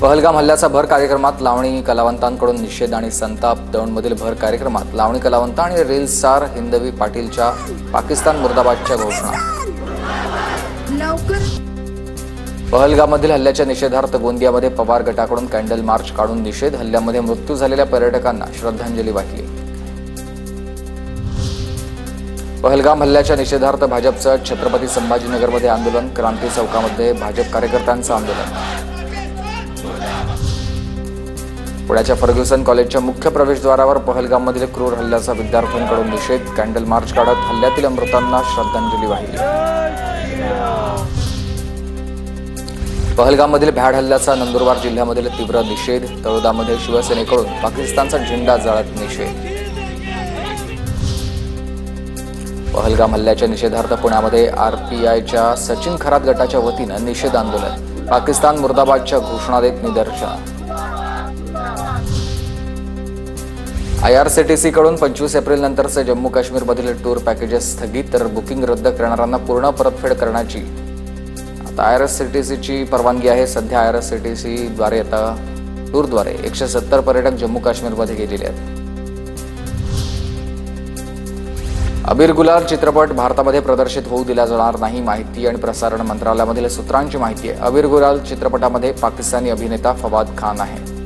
पहलगाम हल्ल्याचा भर कार्यक्रमात लावणी कलावंतांकडून निषेध आणि संताप। दौंडमधील भर कार्यक्रमात लावणी कलावंत आणि रील स्टार हिंदवी पाटीलच्या पाकिस्तान मुर्दाबादच्या घोषणा। पहलगाममधील हल्ल्याच्या निषेधार्थ गोंदियामध्ये पवार गटाकडून कॅन्डल मार्च काढून निषेध। हल्ल्यामध्ये मृत्यू झालेल्या पर्यटकांना श्रद्धांजली वाहिली। पहलगाम हल्ल्याच्या निषेधार्थ भाजपचं छत्रपती संभाजीनगरमध्ये आंदोलन। क्रांती चौकामध्ये भाजप कार्यकर्त्यांचं आंदोलन। पुण्याच्या फर्ग्युसन कॉलेजच्या मुख्य प्रवेशद्वारावर पहलगाममधील क्रूर हल्ल्याचा विद्यार्थ्यांकडून निषेध। कॅन्डल मार्च काढत हल्ल्यातील मृतांना श्रद्धांजली वाहिली। पहलगाममधील भ्याड हल्ल्याचा नंदुरबार जिल्ह्यामधील तीव्र निषेध। तळोदामध्ये शिवसेनेकडून पाकिस्तानचा झेंडा जाळत निषेध। पहलगाम हल्ल्याच्या निषेधार्थ पुण्यामध्ये आरपीआयच्या सचिन खरात गटाच्या वतीनं निषेध आंदोलन। पाकिस्तान मुर्दाबादच्या घोषणा देत निदर्शन। IRCTC कडून 25 एप्रिल नंतरचे जम्मू काश्मीरमधील टूर पॅकेजेस स्थगित, तर बुकिंग रद्द करणाऱ्यांना पूर्ण परतफेड करण्याची आता IRCTCची परवानगी आहे। सध्या IRCTC द्वारे आता टूरद्वारे 170 पर्यटक जम्मू काश्मीरमध्ये गेलेले आहेत। अबीर गुलाल चित्रपट भारतामध्ये प्रदर्शित होऊ दिला जाणार नाही, माहिती आणि प्रसारण मंत्रालयामधील सूत्रांची माहिती आहे। अबीर गुलाल चित्रपटामध्ये पाकिस्तानी अभिनेता फवाद खान आहे।